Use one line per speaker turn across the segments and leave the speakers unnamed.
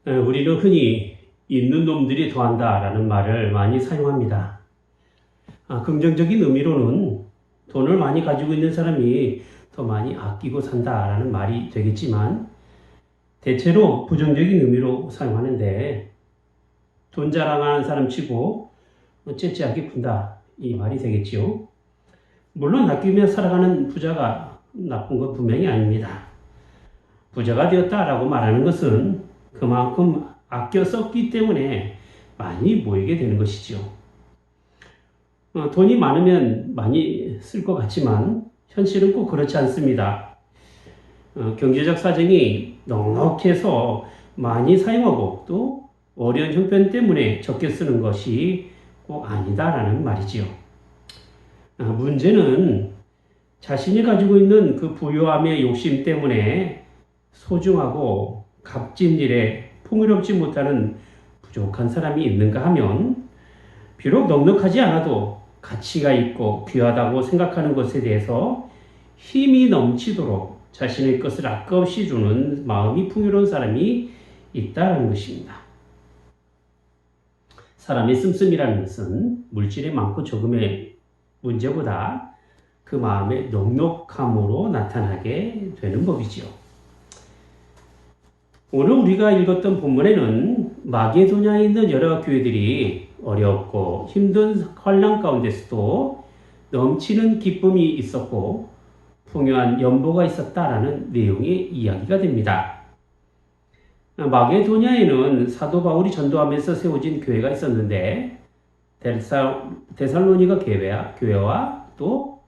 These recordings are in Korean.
우리는 흔히 있는 놈들이 더한다라는 말을 많이 사용합니다. 긍정적인 의미로는 돈을 많이 가지고 있는 사람이 더 많이 아끼고 산다라는 말이 되겠지만, 대체로 부정적인 의미로 사용하는데, 돈 자랑하는 사람 치고 째째하게 군다, 이 말이 되겠지요. 물론 아끼며 살아가는 부자가 나쁜 건 분명히 아닙니다. 부자가 되었다라고 말하는 것은 그만큼 아껴 썼기 때문에 많이 모이게 되는 것이죠. 돈이 많으면 많이 쓸 것 같지만 현실은 꼭 그렇지 않습니다. 경제적 사정이 넉넉해서 많이 사용하고 또 어려운 형편 때문에 적게 쓰는 것이 꼭 아니다라는 말이지요. 문제는 자신이 가지고 있는 그 부유함의 욕심 때문에 소중하고 값진 일에 풍요롭지 못하는 부족한 사람이 있는가 하면, 비록 넉넉하지 않아도 가치가 있고 귀하다고 생각하는 것에 대해서 힘이 넘치도록 자신의 것을 아낌없이 주는 마음이 풍요로운 사람이 있다는 것입니다. 사람의 씀씀이라는 것은 물질의 많고 적음의 문제보다 그 마음의 넉넉함으로 나타나게 되는 법이지요. 오늘 우리가 읽었던 본문에는 마게도냐에 있는 여러 교회들이 어렵고 힘든 환난 가운데서도 넘치는 기쁨이 있었고 풍요한 연보가 있었다라는 내용의 이야기가 됩니다. 마게도냐에는 사도 바울이 전도하면서 세워진 교회가 있었는데, 데살로니가 교회와 또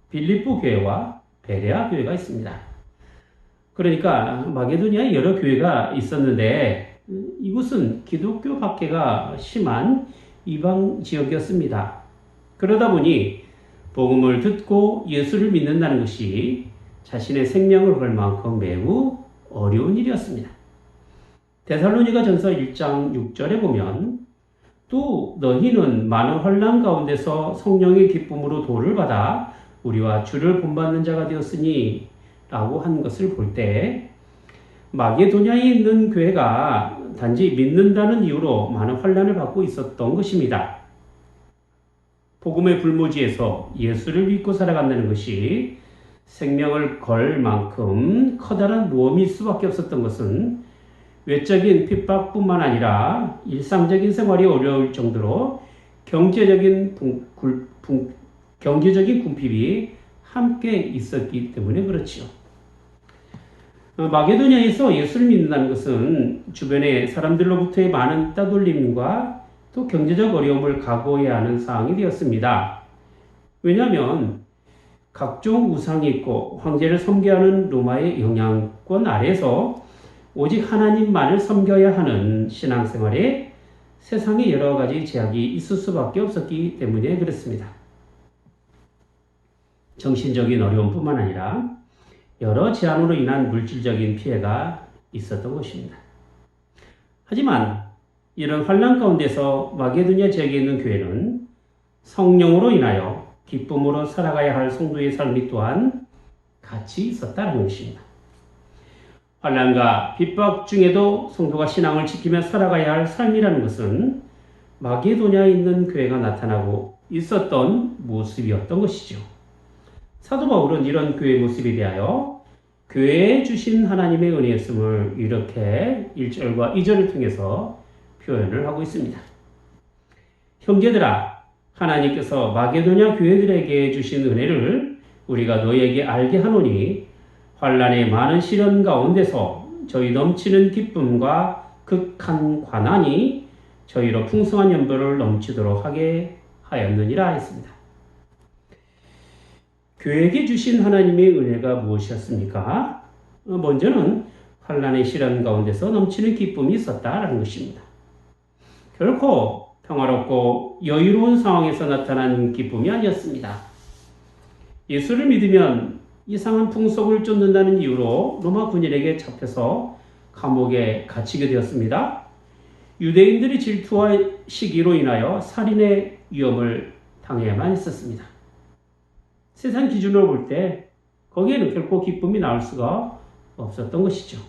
빌립보 교회와 베레아 교회가 있습니다. 그러니까 마게도니아에 여러 교회가 있었는데, 이곳은 기독교 박해가 심한 이방 지역이었습니다. 그러다 보니 복음을 듣고 예수를 믿는다는 것이 자신의 생명을 걸 만큼 매우 어려운 일이었습니다. 데살로니가 전서 1장 6절에 보면, 또 너희는 많은 환난 가운데서 성령의 기쁨으로 도를 받아 우리와 주를 본받는 자가 되었으니 라고 한 것을 볼 때, 마게도냐에 있는 교회가 단지 믿는다는 이유로 많은 환난을 받고 있었던 것입니다. 복음의 불모지에서 예수를 믿고 살아간다는 것이 생명을 걸 만큼 커다란 모험일 수밖에 없었던 것은 외적인 핍박뿐만 아니라 일상적인 생활이 어려울 정도로 경제적인 궁핍이 함께 있었기 때문에 그렇지요. 마게도냐에서 예수를 믿는다는 것은 주변의 사람들로부터의 많은 따돌림과 또 경제적 어려움을 각오해야 하는 상황이 되었습니다. 왜냐하면 각종 우상이 있고 황제를 섬겨하는 로마의 영향권 아래서 오직 하나님만을 섬겨야 하는 신앙생활에 세상에 여러 가지 제약이 있을 수밖에 없었기 때문에 그렇습니다. 정신적인 어려움뿐만 아니라 여러 제한으로 인한 물질적인 피해가 있었던 것입니다. 하지만 이런 환난 가운데서 마게도냐 지역에 있는 교회는 성령으로 인하여 기쁨으로 살아가야 할 성도의 삶이 또한 같이 있었다는 것입니다. 환난과 핍박 중에도 성도가 신앙을 지키며 살아가야 할 삶이라는 것은 마게도냐에 있는 교회가 나타나고 있었던 모습이었던 것이죠. 사도 바울은 이런 교회의 모습에 대하여 교회에 주신 하나님의 은혜였음을 이렇게 1절과 2절을 통해서 표현을 하고 있습니다. 형제들아, 하나님께서 마게도냐 교회들에게 주신 은혜를 우리가 너희에게 알게 하노니, 환난의 많은 시련 가운데서 저희 넘치는 기쁨과 극한 관한이 저희로 풍성한 연보를 넘치도록 하게 하였느니라 했습니다. 교회에게 주신 하나님의 은혜가 무엇이었습니까? 먼저는 환난의 시련 가운데서 넘치는 기쁨이 있었다라는 것입니다. 결코 평화롭고 여유로운 상황에서 나타난 기쁨이 아니었습니다. 예수를 믿으면 이상한 풍속을 쫓는다는 이유로 로마 군인에게 잡혀서 감옥에 갇히게 되었습니다. 유대인들이 질투와 시기로 인하여 살인의 위험을 당해야만 했었습니다. 세상 기준으로 볼 때 거기에는 결코 기쁨이 나올 수가 없었던 것이죠.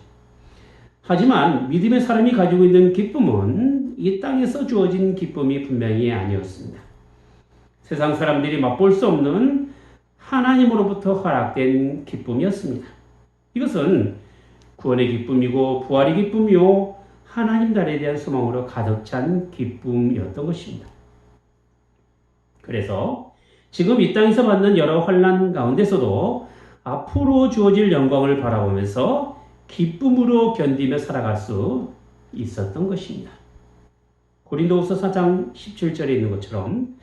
하지만 믿음의 사람이 가지고 있는 기쁨은 이 땅에서 주어진 기쁨이 분명히 아니었습니다. 세상 사람들이 맛볼 수 없는 하나님으로부터 허락된 기쁨이었습니다. 이것은 구원의 기쁨이고 부활의 기쁨이요 하나님 나라에 대한 소망으로 가득 찬 기쁨이었던 것입니다. 그래서 지금 이 땅에서 받는 여러 환난 가운데서도 앞으로 주어질 영광을 바라보면서 기쁨으로 견디며 살아갈 수 있었던 것입니다. 고린도후서 4장 17절에 있는 것처럼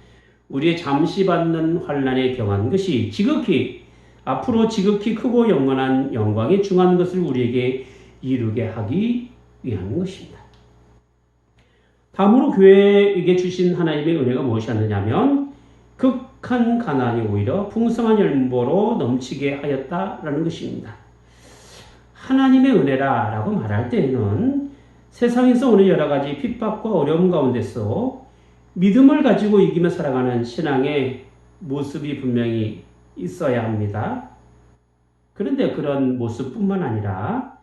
우리의 잠시 받는 환난에 경한 것이 앞으로 지극히 크고 영원한 영광에 중한 것을 우리에게 이루게 하기 위한 것입니다. 다음으로 교회에게 주신 하나님의 은혜가 무엇이었느냐면 극한 가난이 오히려 풍성한 열보로 넘치게 하였다라는 것입니다. 하나님의 은혜라고 말할 때에는 세상에서 오는 여러 가지 핍박과 어려움 가운데서 믿음을 가지고 이기며 살아가는 신앙의 모습이 분명히 있어야 합니다. 그런데 그런 모습뿐만 아니라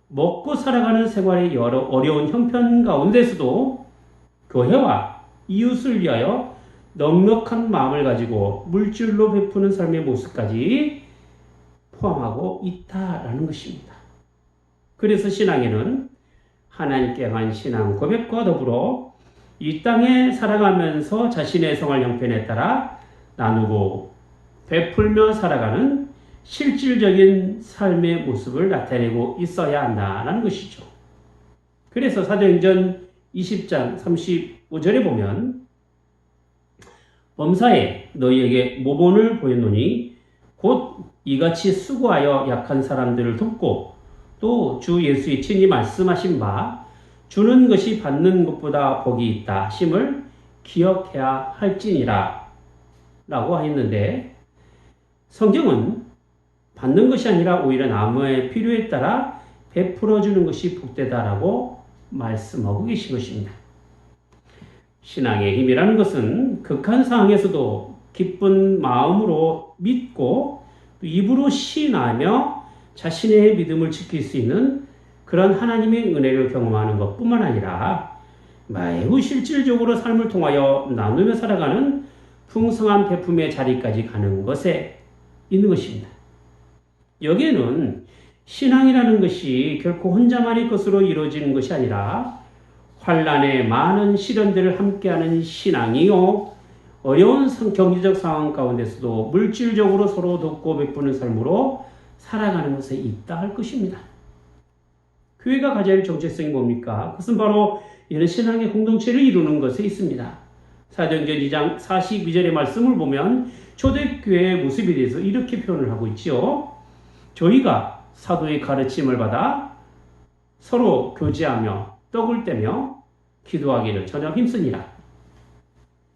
먹고 살아가는 생활의 여러 어려운 형편 가운데서도 교회와 이웃을 위하여 넉넉한 마음을 가지고 물질로 베푸는 삶의 모습까지 포함하고 있다라는 것입니다. 그래서 신앙에는 하나님께 향한 신앙 고백과 더불어 이 땅에 살아가면서 자신의 생활 형편에 따라 나누고 베풀며 살아가는 실질적인 삶의 모습을 나타내고 있어야 한다는 것이죠. 그래서 사도행전 20장 35절에 보면 범사에 너희에게 모본을 보였노니 곧 이같이 수고하여 약한 사람들을 돕고 또 주 예수의 친히 말씀하신 바 주는 것이 받는 것보다 복이 있다 하심을 기억해야 할지니라 라고 했는데 성경은 받는 것이 아니라 오히려 남의 필요에 따라 베풀어 주는 것이 복되다라고 말씀하고 계신 것입니다. 신앙의 힘이라는 것은 극한 상황에서도 기쁜 마음으로 믿고 입으로 시인하며 자신의 믿음을 지킬 수 있는 그런 하나님의 은혜를 경험하는 것뿐만 아니라 매우 실질적으로 삶을 통하여 나누며 살아가는 풍성한 베품의 자리까지 가는 것에 있는 것입니다. 여기에는 신앙이라는 것이 결코 혼자만의 것으로 이루어지는 것이 아니라 환난의 많은 시련들을 함께하는 신앙이요 어려운 경제적 상황 가운데서도 물질적으로 서로 돕고 베푸는 삶으로 살아가는 것에 있다 할 것입니다. 교회가 가져야 할 정체성이 뭡니까? 그것은 바로 이런 신앙의 공동체를 이루는 것에 있습니다. 사도행전 2장 42절의 말씀을 보면 초대교회의 모습에 대해서 이렇게 표현을 하고 있지요. 저희가 사도의 가르침을 받아 서로 교제하며 떡을 떼며 기도하기를 전혀 힘쓰니라.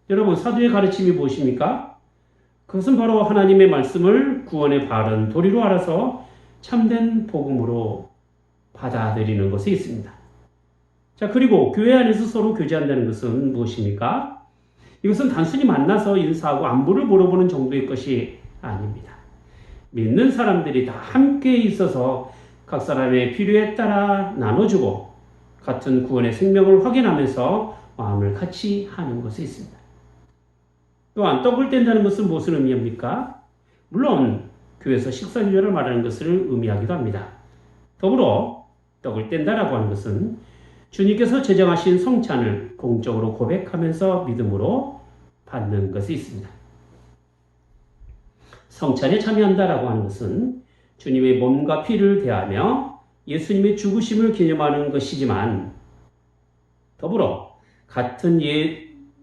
여러분, 사도의 가르침이 무엇입니까? 그것은 바로 하나님의 말씀을 구원의 바른 도리로 알아서 참된 복음으로 받아들이는 것에 있습니다. 자, 그리고 교회 안에서 서로 교제한다는 것은 무엇입니까? 이것은 단순히 만나서 인사하고 안부를 물어보는 정도의 것이 아닙니다. 믿는 사람들이 다 함께 있어서 각 사람의 필요에 따라 나눠주고 같은 구원의 생명을 확인하면서 마음을 같이 하는 것에 있습니다. 또한 떡을 뗀다는 것은 무엇을 의미합니까? 물론 교회에서 식사주제를 말하는 것을 의미하기도 합니다. 더불어 떡을 뗀다라고 하는 것은 주님께서 제정하신 성찬을 공적으로 고백하면서 믿음으로 받는 것이 있습니다. 성찬에 참여한다라고 하는 것은 주님의 몸과 피를 대하며 예수님의 죽으심을 기념하는 것이지만 더불어 같은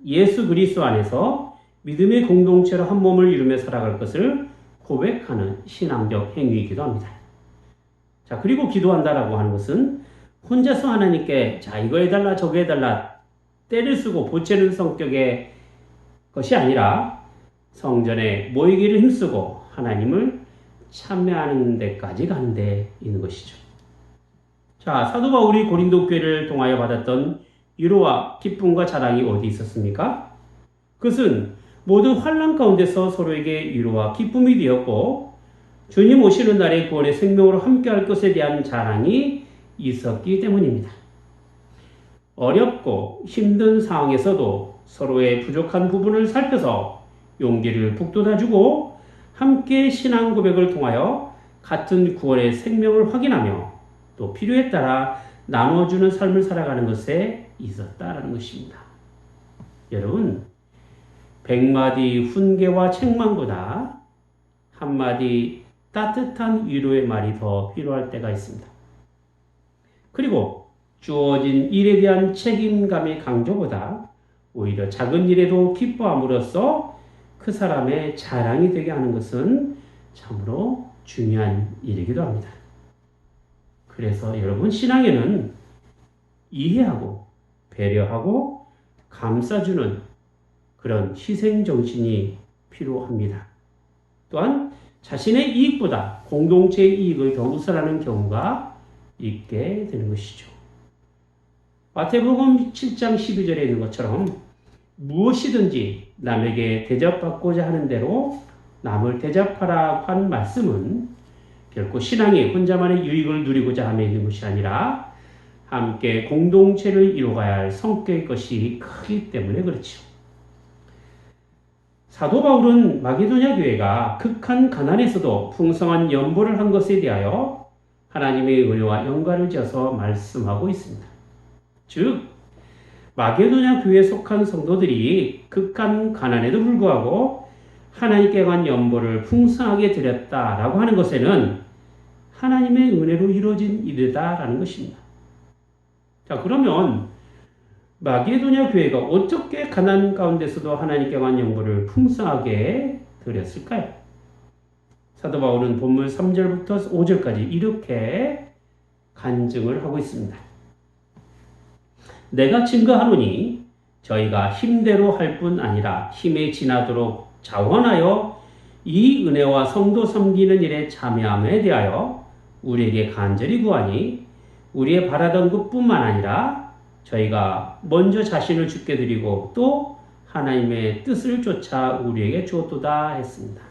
예수 그리스도 안에서 믿음의 공동체로 한 몸을 이루며 살아갈 것을 고백하는 신앙적 행위이기도 합니다. 자, 그리고 기도한다라고 하는 것은 혼자서 하나님께 자 이거 해달라 저거 해달라 때를 쓰고 보채는 성격의 것이 아니라 성전에 모이기를 힘쓰고 하나님을 참여하는 데까지 가는 데 있는 것이죠. 자, 사도 바울이 고린도 교회를 통하여 받았던 위로와 기쁨과 자랑이 어디 있었습니까? 그것은 모든 환난 가운데서 서로에게 위로와 기쁨이 되었고 주님 오시는 날에 구원의 생명으로 함께할 것에 대한 자랑이 있었기 때문입니다. 어렵고 힘든 상황에서도 서로의 부족한 부분을 살펴서 용기를 북돋아주고 함께 신앙 고백을 통하여 같은 구원의 생명을 확인하며 또 필요에 따라 나눠주는 삶을 살아가는 것에 있었다라는 것입니다. 여러분, 100마디 훈계와 책망보다 한마디 따뜻한 위로의 말이 더 필요할 때가 있습니다. 그리고 주어진 일에 대한 책임감의 강조보다 오히려 작은 일에도 기뻐함으로써 그 사람의 자랑이 되게 하는 것은 참으로 중요한 일이기도 합니다. 그래서 여러분, 신앙에는 이해하고 배려하고 감싸주는 그런 희생정신이 필요합니다. 또한 자신의 이익보다 공동체의 이익을 더 우선하는 경우가 있게 되는 것이죠. 마태복음 7장 12절에 있는 것처럼 무엇이든지 남에게 대접받고자 하는 대로 남을 대접하라 한 말씀은 결코 신앙이 혼자만의 유익을 누리고자 함에 있는 것이 아니라 함께 공동체를 이루어가야 할 성격의 것이 크기 때문에 그렇죠. 사도 바울은 마게도냐 교회가 극한 가난에서도 풍성한 연보를 한 것에 대하여 하나님의 은혜와 영광을 지어서 말씀하고 있습니다. 즉, 마게도냐 교회에 속한 성도들이 극한 가난에도 불구하고 하나님께 관 연보를 풍성하게 드렸다라고 하는 것에는 하나님의 은혜로 이루어진 일이다라는 것입니다. 자, 그러면 마게도냐 교회가 어떻게 가난 가운데서도 하나님께 관 연보를 풍성하게 드렸을까요? 사도 바울은 본문 3절부터 5절까지 이렇게 간증을 하고 있습니다. 내가 증거하노니 저희가 힘대로 할 뿐 아니라 힘에 지나도록 자원하여 이 은혜와 성도 섬기는 일에 참여함에 대하여 우리에게 간절히 구하니 우리의 바라던 것뿐만 아니라 저희가 먼저 자신을 주께 드리고 또 하나님의 뜻을 쫓아 우리에게 주었도다 했습니다.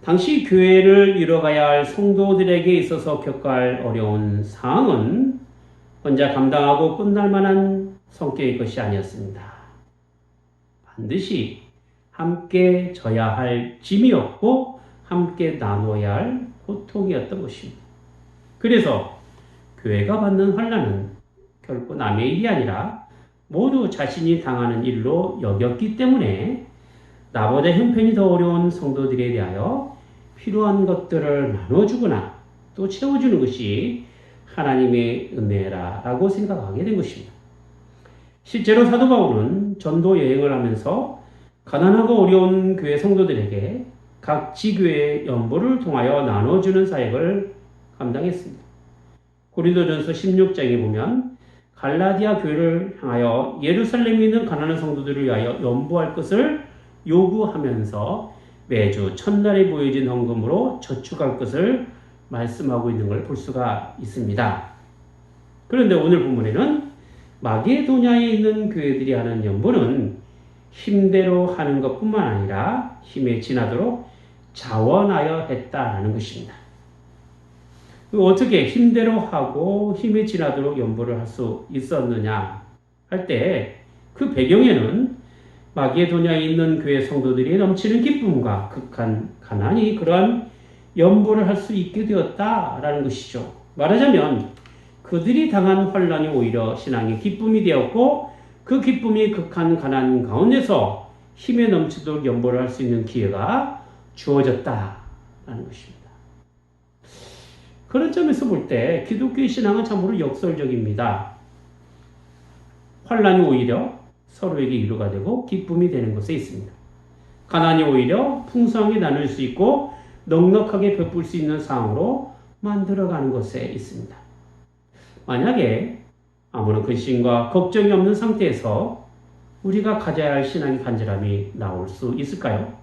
당시 교회를 이뤄가야 할 성도들에게 있어서 겪어야 할 어려운 상황은 혼자 감당하고 끝날 만한 성격의 것이 아니었습니다. 반드시 함께 져야 할 짐이었고 함께 나눠야 할 고통이었던 것입니다. 그래서 교회가 받는 환난은 결코 남의 일이 아니라 모두 자신이 당하는 일로 여겼기 때문에 나보다 형편이 더 어려운 성도들에 대하여 필요한 것들을 나눠주거나 또 채워주는 것이 하나님의 은혜라고 생각하게 된 것입니다. 실제로 사도 바울은 전도 여행을 하면서 가난하고 어려운 교회 성도들에게 각 지교의 연보를 통하여 나눠주는 사역을 감당했습니다. 고린도전서 16장에 보면 갈라디아 교회를 향하여 예루살렘에 있는 가난한 성도들을 위하여 연보할 것을 요구하면서 매주 첫날에 보여진 헌금으로 저축할 것을 말씀하고 있는 걸 볼 수가 있습니다. 그런데 오늘 본문에는 마게도냐에 있는 교회들이 하는 연보는 힘대로 하는 것뿐만 아니라 힘에 지나도록 자원하여 했다라는 것입니다. 어떻게 힘대로 하고 힘에 지나도록 연보를 할 수 있었느냐 할 때 그 배경에는 마게도냐에 있는 교회 성도들이 넘치는 기쁨과 극한 가난이 그러한 연보를 할 수 있게 되었다라는 것이죠. 말하자면 그들이 당한 환난이 오히려 신앙의 기쁨이 되었고 그 기쁨이 극한 가난 가운데서 힘에 넘치도록 연보를 할 수 있는 기회가 주어졌다라는 것입니다. 그런 점에서 볼 때 기독교의 신앙은 참으로 역설적입니다. 환난이 오히려 서로에게 위로가 되고 기쁨이 되는 것에 있습니다. 가난이 오히려 풍성하게 나눌 수 있고 넉넉하게 베풀 수 있는 상황으로 만들어가는 것에 있습니다. 만약에 아무런 근심과 걱정이 없는 상태에서 우리가 가져야 할 신앙의 간절함이 나올 수 있을까요?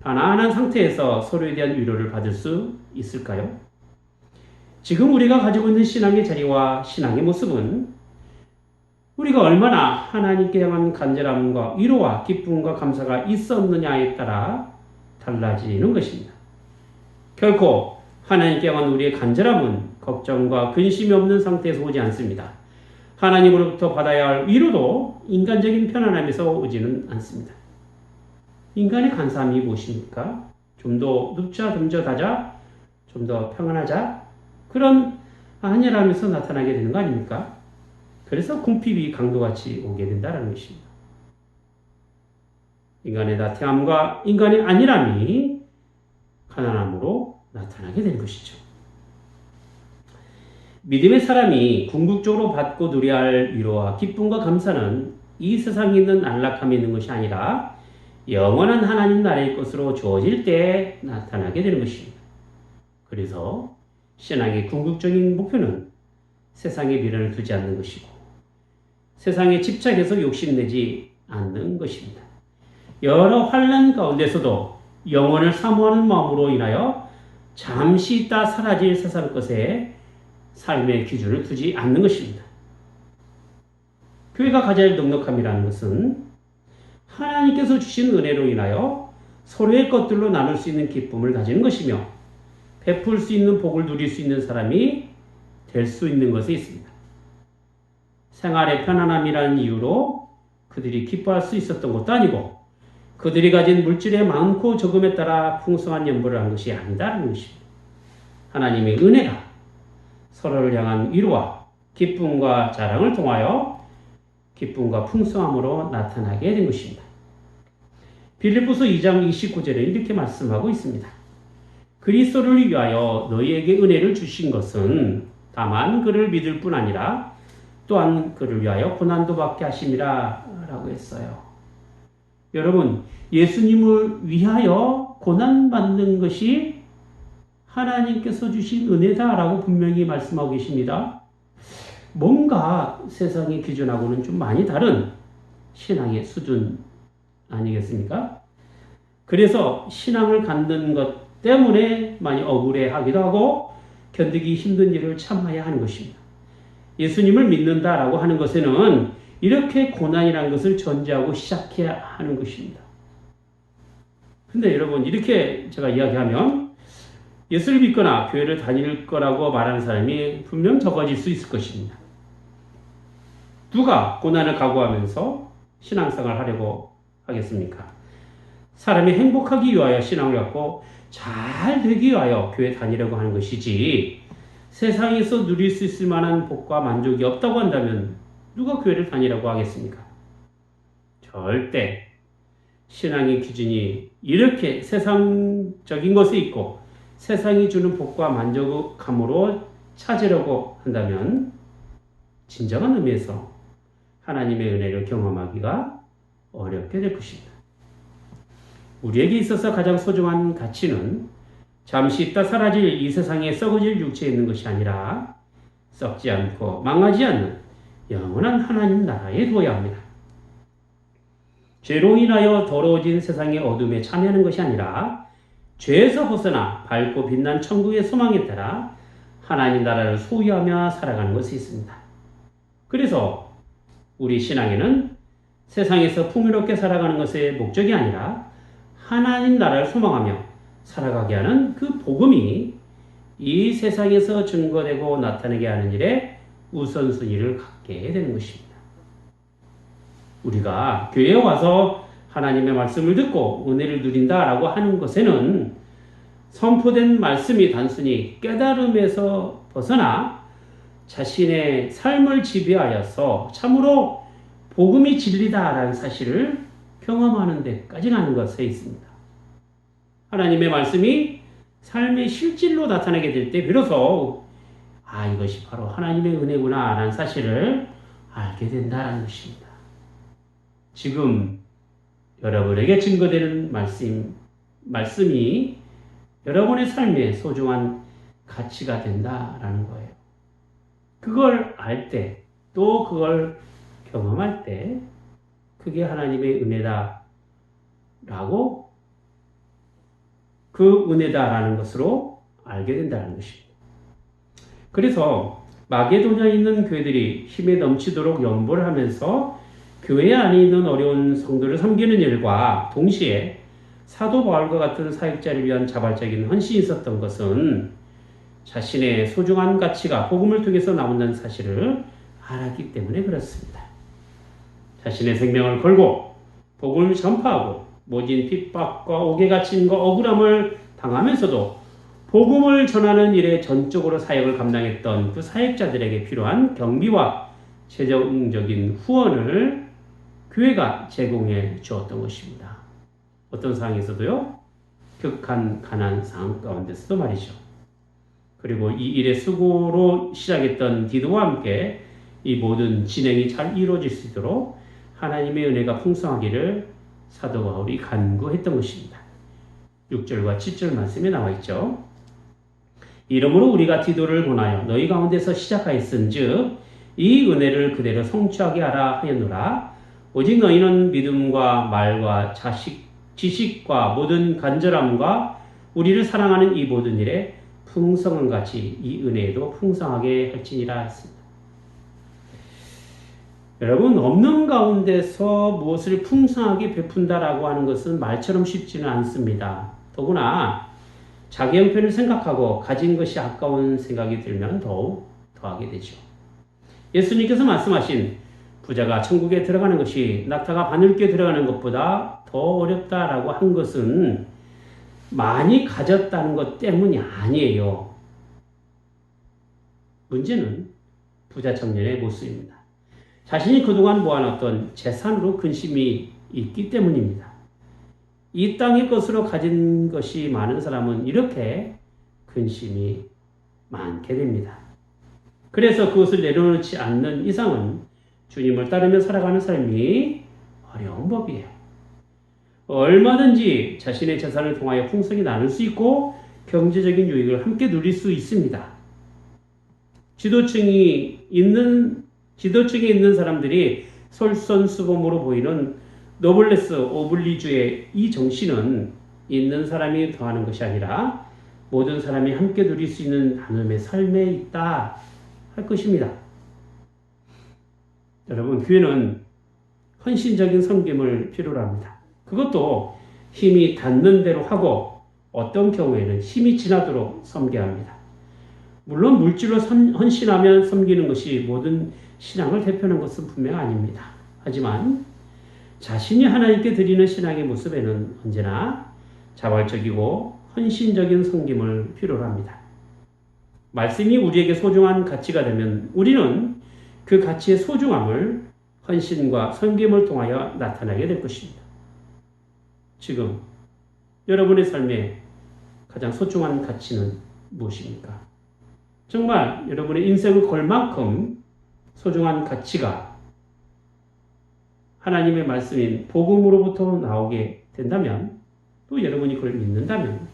편안한 상태에서 서로에 대한 위로를 받을 수 있을까요? 지금 우리가 가지고 있는 신앙의 자리와 신앙의 모습은 우리가 얼마나 하나님께 향한 간절함과 위로와 기쁨과 감사가 있었느냐에 따라 달라지는 것입니다. 결코 하나님께 향한 우리의 간절함은 걱정과 근심이 없는 상태에서 오지 않습니다. 하나님으로부터 받아야 할 위로도 인간적인 편안함에서 오지는 않습니다. 인간의 간사함이 무엇입니까? 좀 더 눕자, 듬저다자, 좀 더 평안하자, 그런 안일함에서 나타나게 되는 거 아닙니까? 그래서 궁핍이 강도같이 오게 된다는 것입니다. 인간의 나태함과 인간의 안일함이 가난함으로 나타나게 되는 것이죠. 믿음의 사람이 궁극적으로 받고 누려야 할 위로와 기쁨과 감사는 이 세상에 있는 안락함이 있는 것이 아니라 영원한 하나님 나라의 것으로 주어질 때 나타나게 되는 것입니다. 그래서 신앙의 궁극적인 목표는 세상에 미련을 두지 않는 것이고 세상에 집착해서 욕심내지 않는 것입니다. 여러 환난 가운데서도 영원을 사모하는 마음으로 인하여 잠시 있다 사라질 세상 것에 삶의 기준을 두지 않는 것입니다. 교회가 가져야 할 넉넉함이라는 것은 하나님께서 주신 은혜로 인하여 서로의 것들로 나눌 수 있는 기쁨을 가지는 것이며 베풀 수 있는 복을 누릴 수 있는 사람이 될 수 있는 것에 있습니다. 생활의 편안함이라는 이유로 그들이 기뻐할 수 있었던 것도 아니고 그들이 가진 물질의 많고 적음에 따라 풍성한 연보를 한 것이 아니다라는 것입니다. 하나님의 은혜가 서로를 향한 위로와 기쁨과 자랑을 통하여 기쁨과 풍성함으로 나타나게 된 것입니다. 빌립보서 2장 29절에 이렇게 말씀하고 있습니다. 그리스도를 위하여 너희에게 은혜를 주신 것은 다만 그를 믿을 뿐 아니라 또한 그를 위하여 고난도 받게 하심이라 라고 했어요. 여러분, 예수님을 위하여 고난받는 것이 하나님께서 주신 은혜다라고 분명히 말씀하고 계십니다. 뭔가 세상의 기준하고는 좀 많이 다른 신앙의 수준 아니겠습니까? 그래서 신앙을 갖는 것 때문에 많이 억울해하기도 하고 견디기 힘든 일을 참아야 하는 것입니다. 예수님을 믿는다라고 하는 것에는 이렇게 고난이라는 것을 전제하고 시작해야 하는 것입니다. 근데 여러분, 이렇게 제가 이야기하면 예수를 믿거나 교회를 다닐 거라고 말하는 사람이 분명 적어질 수 있을 것입니다. 누가 고난을 각오하면서 신앙생활을 하려고 하겠습니까? 사람이 행복하기 위하여 신앙을 갖고 잘 되기 위하여 교회 다니려고 하는 것이지 세상에서 누릴 수 있을 만한 복과 만족이 없다고 한다면 누가 교회를 다니라고 하겠습니까? 절대 신앙의 기준이 이렇게 세상적인 것에 있고 세상이 주는 복과 만족감으로 찾으려고 한다면 진정한 의미에서 하나님의 은혜를 경험하기가 어렵게 될 것입니다. 우리에게 있어서 가장 소중한 가치는 잠시 있다 사라질 이 세상에 썩어질 육체에 있는 것이 아니라 썩지 않고 망하지 않는 영원한 하나님 나라에 두어야 합니다. 죄로 인하여 더러워진 세상의 어둠에 참여하는 것이 아니라 죄에서 벗어나 밝고 빛난 천국의 소망에 따라 하나님 나라를 소유하며 살아가는 것이 있습니다. 그래서 우리 신앙에는 세상에서 풍요롭게 살아가는 것의 목적이 아니라 하나님 나라를 소망하며 살아가게 하는 그 복음이 이 세상에서 증거되고 나타내게 하는 일에 우선순위를 갖게 되는 것입니다. 우리가 교회에 와서 하나님의 말씀을 듣고 은혜를 누린다라고 하는 것에는 선포된 말씀이 단순히 깨달음에서 벗어나 자신의 삶을 지배하여서 참으로 복음이 진리다라는 사실을 경험하는 데까지 가는 것에 있습니다. 하나님의 말씀이 삶의 실질로 나타나게 될 때 비로소 이것이 바로 하나님의 은혜구나 라는 사실을 알게 된다는 것입니다. 지금 여러분에게 증거되는 말씀이 여러분의 삶에 소중한 가치가 된다라는 거예요. 그걸 알 때, 또 그걸 경험할 때 그게 하나님의 은혜다라고 그 은혜다라는 것으로 알게 된다는 것입니다. 그래서 마게도냐에 있는 교회들이 힘에 넘치도록 연보를 하면서 교회 안에 있는 어려운 성도를 섬기는 일과 동시에 사도 바울과 같은 사역자를 위한 자발적인 헌신이 있었던 것은 자신의 소중한 가치가 복음을 통해서 나온다는 사실을 알았기 때문에 그렇습니다. 자신의 생명을 걸고 복음을 전파하고 모진 핍박과 옥에 갇힘과 억울함을 당하면서도 복음을 전하는 일에 전적으로 사역을 감당했던 그 사역자들에게 필요한 경비와 재정적인 후원을 교회가 제공해 주었던 것입니다. 어떤 상황에서도요, 극한 가난 상황 가운데서도 말이죠. 그리고 이 일의 수고로 시작했던 기도와 함께 이 모든 진행이 잘 이루어질 수 있도록 하나님의 은혜가 풍성하기를 사도 바울이 간구했던 것입니다. 6절과 7절 말씀에 나와 있죠. 이러므로 우리가 디도를 보내어 너희 가운데서 시작하였은즉 이 은혜를 그대로 성취하게 하라 하였노라. 오직 너희는 믿음과 말과 지식과 모든 간절함과 우리를 사랑하는 이 모든 일에 풍성한 같이 이 은혜에도 풍성하게 할지니라 했습니다. 여러분, 없는 가운데서 무엇을 풍성하게 베푼다라고 하는 것은 말처럼 쉽지는 않습니다. 더구나 자기 형편을 생각하고 가진 것이 아까운 생각이 들면 더욱 더하게 되죠. 예수님께서 말씀하신 부자가 천국에 들어가는 것이 낙타가 바늘귀에 들어가는 것보다 더 어렵다라고 한 것은 많이 가졌다는 것 때문이 아니에요. 문제는 부자 청년의 모습입니다. 자신이 그동안 모아놨던 재산으로 근심이 있기 때문입니다. 이 땅의 것으로 가진 것이 많은 사람은 이렇게 근심이 많게 됩니다. 그래서 그것을 내려놓지 않는 이상은 주님을 따르며 살아가는 삶이 어려운 법이에요. 얼마든지 자신의 재산을 통하여 풍성히 나눌 수 있고 경제적인 유익을 함께 누릴 수 있습니다. 지도층에 있는 사람들이 솔선수범으로 보이는 노블레스 오블리주의 이 정신은 있는 사람이 더하는 것이 아니라 모든 사람이 함께 누릴 수 있는 나눔의 삶에 있다 할 것입니다. 여러분, 교회는 헌신적인 섬김을 필요로 합니다. 그것도 힘이 닿는 대로 하고 어떤 경우에는 힘이 지나도록 섬겨야 합니다. 물론 물질로 헌신하면 섬기는 것이 모든 신앙을 대표하는 것은 분명 아닙니다. 하지만 자신이 하나님께 드리는 신앙의 모습에는 언제나 자발적이고 헌신적인 섬김을 필요로 합니다. 말씀이 우리에게 소중한 가치가 되면 우리는 그 가치의 소중함을 헌신과 섬김을 통하여 나타나게 될 것입니다. 지금 여러분의 삶에 가장 소중한 가치는 무엇입니까? 정말 여러분의 인생을 걸 만큼 소중한 가치가 하나님의 말씀인 복음으로부터 나오게 된다면, 또 여러분이 그걸 믿는다면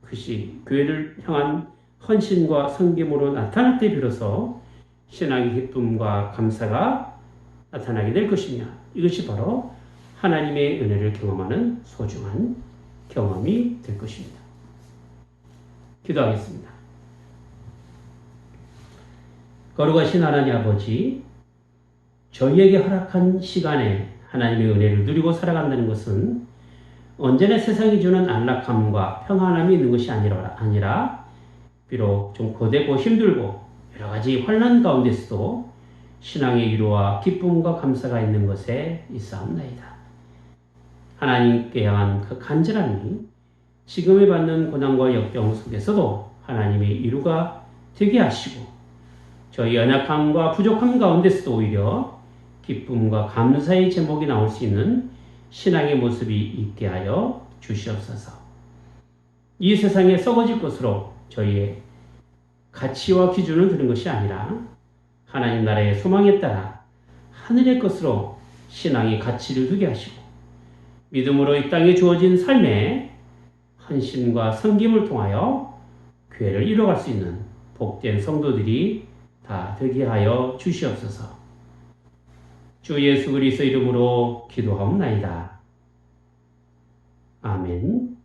그것이 교회를 향한 헌신과 섬김으로 나타날 때 비로소 신앙의 기쁨과 감사가 나타나게 될 것이며, 이것이 바로 하나님의 은혜를 경험하는 소중한 경험이 될 것입니다. 기도하겠습니다. 거룩하신 하나님 아버지, 저희에게 허락한 시간에 하나님의 은혜를 누리고 살아간다는 것은 언제나 세상이 주는 안락함과 평안함이 있는 것이 아니라 비록 좀 고되고 힘들고 여러 가지 환난 가운데서도 신앙의 위로와 기쁨과 감사가 있는 것에 있사옵나이다. 하나님께 향한 그 간절함이 지금에 받는 고난과 역경 속에서도 하나님의 위로가 되게 하시고 저희 연약함과 부족함 가운데서도 오히려 기쁨과 감사의 제목이 나올 수 있는 신앙의 모습이 있게 하여 주시옵소서. 이 세상에 썩어질 것으로 저희의 가치와 기준을 두는 것이 아니라 하나님 나라의 소망에 따라 하늘의 것으로 신앙의 가치를 두게 하시고 믿음으로 이 땅에 주어진 삶에 헌신과 섬김을 통하여 교회를 이뤄갈 수 있는 복된 성도들이 다 되게 하여 주시옵소서. 주 예수 그리스도 이름으로 기도하옵나이다. 아멘.